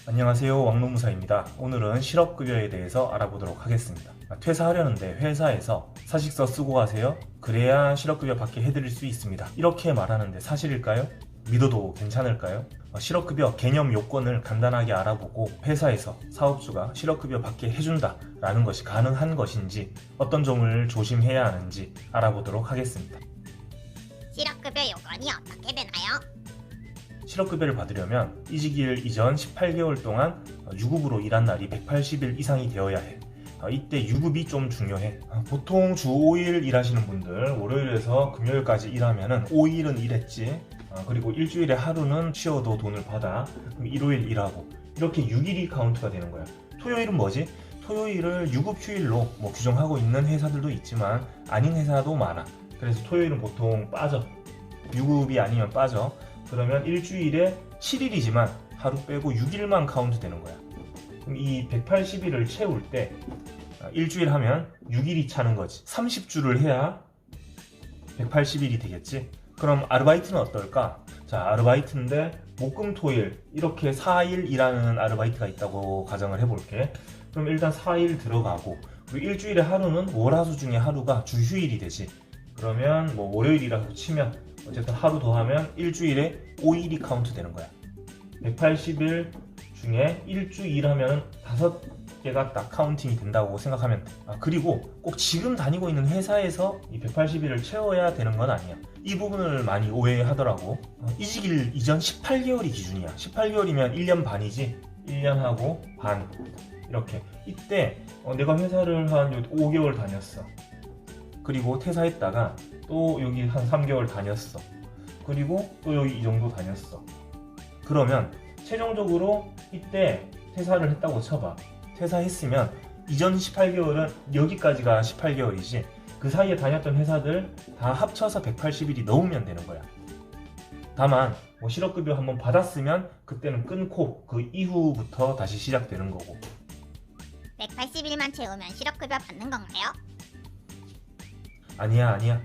안녕하세요, 왕노무사입니다. 오늘은 실업급여에 대해서 알아보도록 하겠습니다. 퇴사하려는데 회사에서 사직서 쓰고 가세요? 그래야 실업급여 받게 해드릴 수 있습니다. 이렇게 말하는데 사실일까요? 믿어도 괜찮을까요? 실업급여 개념 요건을 간단하게 알아보고 회사에서 사업주가 실업급여 받게 해준다 라는 것이 가능한 것인지 어떤 점을 조심해야 하는지 알아보도록 하겠습니다. 실업급여 요건이 어떻게 되나요? 실업급여를 받으려면 이직일 이전 18개월 동안 유급으로 일한 날이 180일 이상이 되어야 해. 이때 유급이 좀 중요해. 보통 주 5일 일하시는 분들 월요일에서 금요일까지 일하면 5일은 일했지. 그리고 일주일에 하루는 쉬어도 돈을 받아. 그럼 일요일 일하고 이렇게 6일이 카운트가 되는 거야. 토요일은 뭐지? 토요일을 유급 휴일로 규정하고 있는 회사들도 있지만 아닌 회사도 많아. 그래서 토요일은 보통 빠져. 유급이 아니면 빠져. 그러면 일주일에 7일이지만 하루 빼고 6일만 카운트 되는 거야. 그럼 이 180일을 채울 때 일주일 하면 6일이 차는 거지. 30주를 해야 180일이 되겠지. 그럼 아르바이트는 어떨까? 자, 아르바이트인데 목금토일 이렇게 4일 일하는 아르바이트가 있다고 가정을 해볼게. 그럼 일단 4일 들어가고 그리고 일주일에 하루는 월화수 중에 하루가 주휴일이 되지. 그러면 월요일이라고 치면 어쨌든 하루 더 하면 일주일에 5일이 카운트 되는 거야. 180일 중에 일주일 하면 5개가 딱 카운팅이 된다고 생각하면 돼. 그리고 꼭 지금 다니고 있는 회사에서 이 180일을 채워야 되는 건 아니야. 이 부분을 많이 오해하더라고. 이직일 이전 18개월이 기준이야. 18개월이면 1년 반이지. 1년하고 반 이렇게. 이때 내가 회사를 한 5개월 다녔어. 그리고 퇴사했다가 또 여기 한 3개월 다녔어. 그리고 또 여기 이 정도 다녔어. 그러면 최종적으로 이때 퇴사를 했다고 쳐봐. 퇴사했으면 이전 18개월은 여기까지가 18개월이지 그 사이에 다녔던 회사들 다 합쳐서 180일이 넘으면 되는 거야. 다만 실업급여 한번 받았으면 그때는 끊고 그 이후부터 다시 시작되는 거고. 180일만 채우면 실업급여 받는 건가요? 아니야.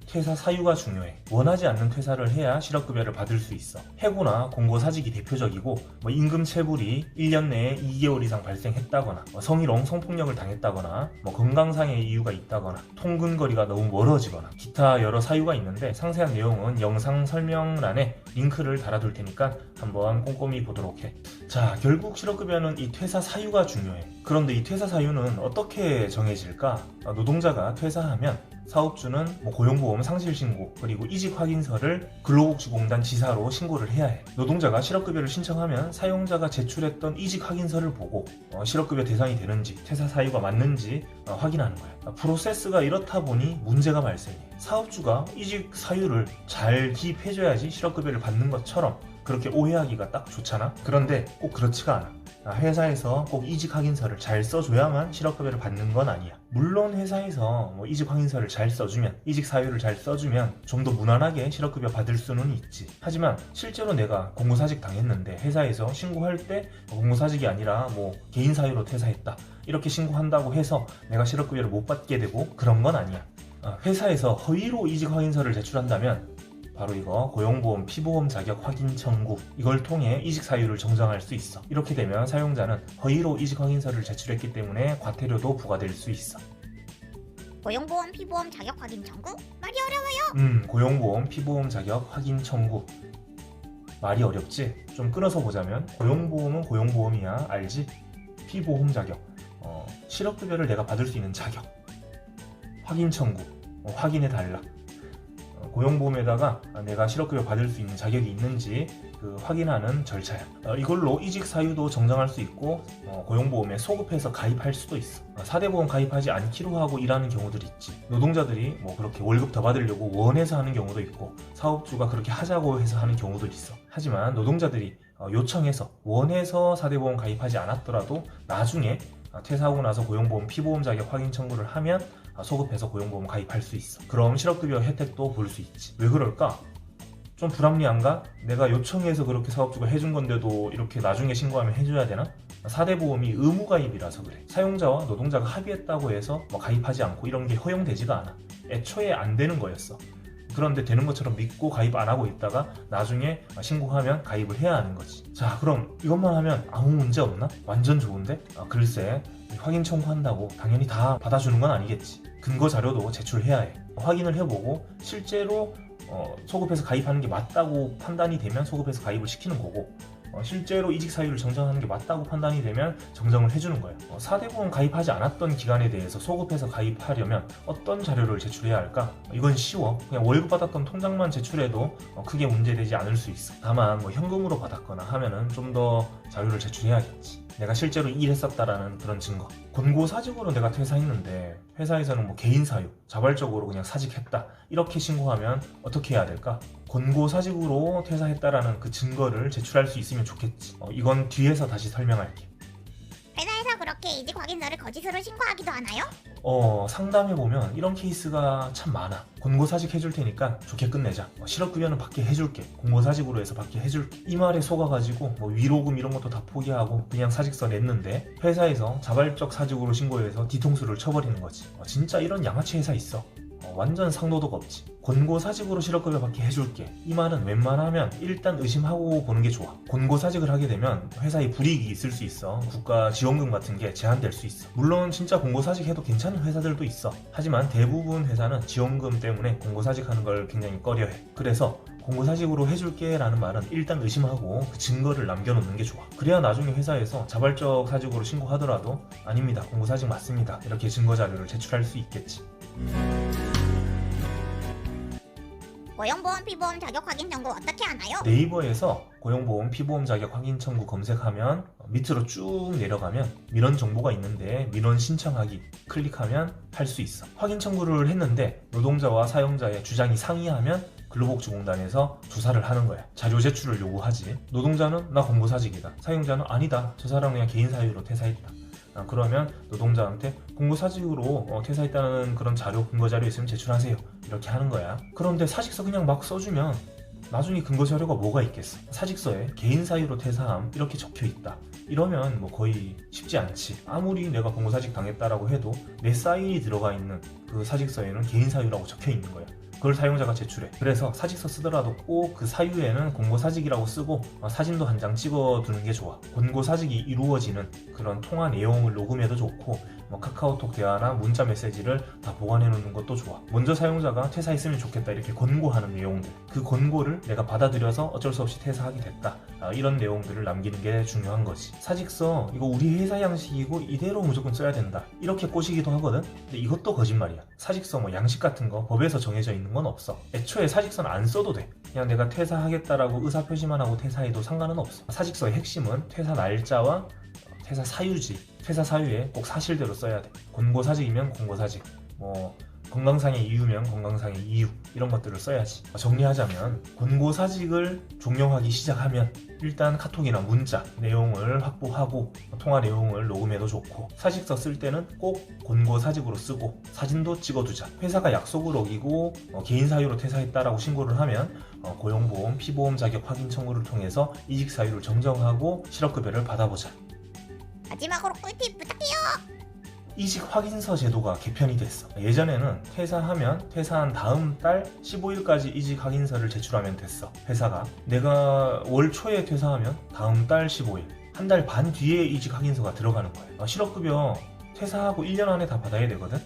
퇴사 사유가 중요해. 원하지 않는 퇴사를 해야 실업급여를 받을 수 있어. 해고나 공고사직이 대표적이고 임금 체불이 1년 내에 2개월 이상 발생했다거나 성희롱, 성폭력을 당했다거나 건강상의 이유가 있다거나 통근거리가 너무 멀어지거나 기타 여러 사유가 있는데 상세한 내용은 영상 설명란에 링크를 달아둘 테니까 한번 꼼꼼히 보도록 해. 자, 결국 실업급여는 이 퇴사 사유가 중요해. 그런데 이 퇴사 사유는 어떻게 정해질까? 노동자가 퇴사하면 사업주는 고용보험 상실신고 그리고 이직확인서를 근로복지공단 지사로 신고를 해야 해. 노동자가 실업급여를 신청하면 사용자가 제출했던 이직확인서를 보고 실업급여 대상이 되는지 퇴사 사유가 맞는지 확인하는 거야. 프로세스가 이렇다 보니 문제가 발생해. 사업주가 이직 사유를 잘 기입해줘야지 실업급여를 받는 것처럼 그렇게 오해하기가 딱 좋잖아. 그런데 꼭 그렇지가 않아. 회사에서 꼭 이직 확인서를 잘 써줘야만 실업급여를 받는 건 아니야. 물론 회사에서 이직 확인서를 잘 써주면, 이직 사유를 잘 써주면 좀 더 무난하게 실업급여 받을 수는 있지. 하지만 실제로 내가 공고사직 당했는데 회사에서 신고할 때 공고사직이 아니라 개인 사유로 퇴사했다 이렇게 신고한다고 해서 내가 실업급여를 못 받게 되고 그런 건 아니야. 회사에서 허위로 이직 확인서를 제출한다면 바로 이거 고용보험 피보험 자격 확인 청구 이걸 통해 이직 사유를 정정할 수 있어. 이렇게 되면 사용자는 허위로 이직 확인서를 제출했기 때문에 과태료도 부과될 수 있어. 고용보험 피보험 자격 확인 청구? 말이 어려워요. 고용보험 피보험 자격 확인 청구 말이 어렵지? 좀 끊어서 보자면 고용보험은 고용보험이야. 알지? 피보험 자격 실업급여를 내가 받을 수 있는 자격 확인 청구 확인해달라. 고용보험에다가 내가 실업급여 받을 수 있는 자격이 있는지 확인하는 절차야. 이걸로 이직 사유도 정정할 수 있고 고용보험에 소급해서 가입할 수도 있어. 4대 보험 가입하지 않기로 하고 일하는 경우들이 있지. 노동자들이 그렇게 월급 더 받으려고 원해서 하는 경우도 있고 사업주가 그렇게 하자고 해서 하는 경우도 있어. 하지만 노동자들이 요청해서 원해서 4대 보험 가입하지 않았더라도 나중에 퇴사하고 나서 고용보험 피보험 자격 확인 청구를 하면 소급해서 고용보험 가입할 수 있어. 그럼 실업급여 혜택도 볼 수 있지. 왜 그럴까? 좀 불합리한가? 내가 요청해서 그렇게 사업주가 해준 건데도 이렇게 나중에 신고하면 해줘야 되나? 4대 보험이 의무 가입이라서 그래. 사용자와 노동자가 합의했다고 해서 가입하지 않고 이런 게 허용되지가 않아. 애초에 안 되는 거였어. 그런데 되는 것처럼 믿고 가입 안 하고 있다가 나중에 신고하면 가입을 해야 하는 거지. 자, 그럼 이것만 하면 아무 문제 없나? 완전 좋은데? 글쎄, 확인 청구한다고 당연히 다 받아주는 건 아니겠지. 근거 자료도 제출해야 해. 확인을 해보고 실제로 소급해서 가입하는 게 맞다고 판단이 되면 소급해서 가입을 시키는 거고, 실제로 이직 사유를 정정하는 게 맞다고 판단이 되면 정정을 해주는 거예요. 4대 보험 가입하지 않았던 기간에 대해서 소급해서 가입하려면 어떤 자료를 제출해야 할까? 이건 쉬워. 그냥 월급 받았던 통장만 제출해도 크게 문제되지 않을 수 있어. 다만 뭐 현금으로 받았거나 하면은 좀 더 자료를 제출해야겠지. 내가 실제로 일했었다라는 그런 증거. 권고사직으로 내가 퇴사했는데 회사에서는 뭐 개인 사유, 자발적으로 그냥 사직했다 이렇게 신고하면 어떻게 해야 될까? 권고사직으로 퇴사했다라는 그 증거를 제출할 수 있으면 좋겠지. 이건 뒤에서 다시 설명할게. 회사에서 그렇게 이직 확인서를 거짓으로 신고하기도 하나요? 상담해보면 이런 케이스가 참 많아. 권고사직 해줄 테니까 좋게 끝내자. 실업급여는 받게 해줄게. 권고사직으로 해서 받게 해줄게. 이 말에 속아가지고 뭐 위로금 이런 것도 다 포기하고 그냥 사직서 냈는데 회사에서 자발적 사직으로 신고해서 뒤통수를 쳐버리는 거지. 진짜 이런 양아치 회사 있어. 완전 상도덕 없지. 권고사직으로 실업급여 받게 해줄게. 이 말은 웬만하면 일단 의심하고 보는 게 좋아. 권고사직을 하게 되면 회사에 불이익이 있을 수 있어. 국가 지원금 같은 게 제한될 수 있어. 물론 진짜 권고사직 해도 괜찮은 회사들도 있어. 하지만 대부분 회사는 지원금 때문에 권고사직하는 걸 굉장히 꺼려해. 그래서 권고사직으로 해줄게 라는 말은 일단 의심하고 그 증거를 남겨놓는 게 좋아. 그래야 나중에 회사에서 자발적 사직으로 신고하더라도 아닙니다, 권고사직 맞습니다, 이렇게 증거자료를 제출할 수 있겠지. 고용보험 피보험 자격 확인 청구 어떻게 하나요? 네이버에서 고용보험 피보험 자격 확인 청구 검색하면 밑으로 쭉 내려가면 민원 정보가 있는데 민원 신청하기 클릭하면 할 수 있어. 확인 청구를 했는데 노동자와 사용자의 주장이 상이하면 근로복지공단에서 조사를 하는 거야. 자료 제출을 요구하지. 노동자는 나 권고사직이다, 사용자는 아니다, 저 사람 그냥 개인 사유로 퇴사했다. 그러면 노동자한테 권고사직으로 퇴사했다는 그런 자료, 근거자료 있으면 제출하세요, 이렇게 하는 거야. 그런데 사직서 그냥 막 써주면 나중에 근거자료가 뭐가 있겠어. 사직서에 개인 사유로 퇴사함 이렇게 적혀있다 이러면 뭐 거의 쉽지 않지. 아무리 내가 권고사직 당했다라고 해도 내 사인이 들어가 있는 그 사직서에는 개인 사유라고 적혀있는 거야. 그걸 사용자가 제출해. 그래서 사직서 쓰더라도 꼭 그 사유에는 권고사직이라고 쓰고 사진도 한 장 찍어두는 게 좋아. 권고사직이 이루어지는 그런 통화 내용을 녹음해도 좋고 카카오톡 대화나 문자 메시지를 다 보관해 놓는 것도 좋아. 먼저 사용자가 퇴사했으면 좋겠다 이렇게 권고하는 내용들, 그 권고를 내가 받아들여서 어쩔 수 없이 퇴사하게 됐다, 이런 내용들을 남기는 게 중요한 거지. 사직서 이거 우리 회사 양식이고 이대로 무조건 써야 된다 이렇게 꼬시기도 하거든. 근데 이것도 거짓말이야. 사직서 뭐 양식 같은 거 법에서 정해져 있는 건 없어. 애초에 사직서는 안 써도 돼. 그냥 내가 퇴사하겠다라고 의사표시만 하고 퇴사해도 상관은 없어. 사직서의 핵심은 퇴사 날짜와 퇴사 사유지. 퇴사 사유에 꼭 사실대로 써야 돼. 권고사직이면 권고사직, 뭐 건강상의 이유면 건강상의 이유, 이런 것들을 써야지. 정리하자면 권고사직을 종용하기 시작하면 일단 카톡이나 문자 내용을 확보하고 통화 내용을 녹음해도 좋고, 사직서 쓸 때는 꼭 권고사직으로 쓰고 사진도 찍어두자. 회사가 약속을 어기고 개인 사유로 퇴사했다라고 신고를 하면 고용보험 피보험 자격 확인 청구를 통해서 이직 사유를 정정하고 실업급여를 받아보자. 마지막으로 꿀팁 부탁해요. 이직 확인서 제도가 개편이 됐어. 예전에는 퇴사하면 퇴사한 다음 달 15일까지 이직 확인서를 제출하면 됐어. 회사가 내가 월 초에 퇴사하면 다음 달 15일, 한 달 반 뒤에 이직 확인서가 들어가는 거야. 실업급여 퇴사하고 1년 안에 다 받아야 되거든.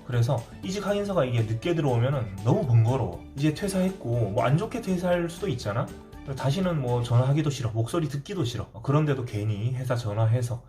그래서 이직 확인서가 이게 늦게 들어오면 너무 번거로워. 이제 퇴사했고 뭐 안 좋게 퇴사할 수도 있잖아. 다시는 뭐 전화하기도 싫어, 목소리 듣기도 싫어. 그런데도 괜히 회사 전화해서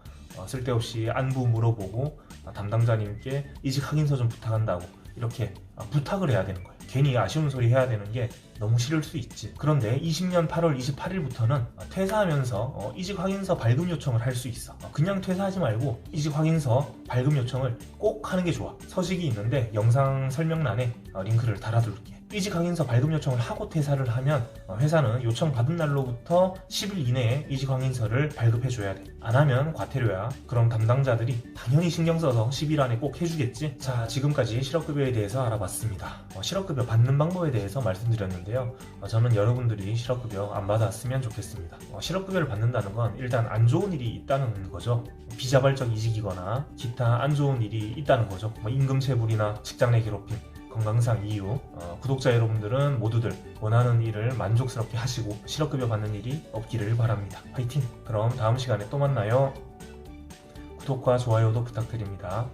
쓸데없이 안부 물어보고 담당자님께 이직 확인서 좀 부탁한다고 이렇게 부탁을 해야 되는 거예요. 괜히 아쉬운 소리 해야 되는 게 너무 싫을 수 있지. 그런데 20년 8월 28일부터는 퇴사하면서 이직 확인서 발급 요청을 할 수 있어. 그냥 퇴사하지 말고 이직 확인서 발급 요청을 꼭 하는 게 좋아. 서식이 있는데 영상 설명란에 링크를 달아둘게. 이직 확인서 발급 요청을 하고 퇴사를 하면 회사는 요청 받은 날로부터 10일 이내에 이직 확인서를 발급해줘야 돼. 안 하면 과태료야. 그럼 담당자들이 당연히 신경 써서 10일 안에 꼭 해주겠지. 자, 지금까지 실업급여에 대해서 알아봤습니다. 실업급여 받는 방법에 대해서 말씀드렸는데요. 저는 여러분들이 실업급여 안 받았으면 좋겠습니다. 실업급여를 받는다는 건 일단 안 좋은 일이 있다는 거죠. 비자발적 이직이거나 기타 안 좋은 일이 있다는 거죠. 임금체불이나 직장 내 괴롭힘, 건강상 이유, 구독자 여러분들은 모두들 원하는 일을 만족스럽게 하시고 실업급여 받는 일이 없기를 바랍니다. 화이팅! 그럼 다음 시간에 또 만나요. 구독과 좋아요도 부탁드립니다.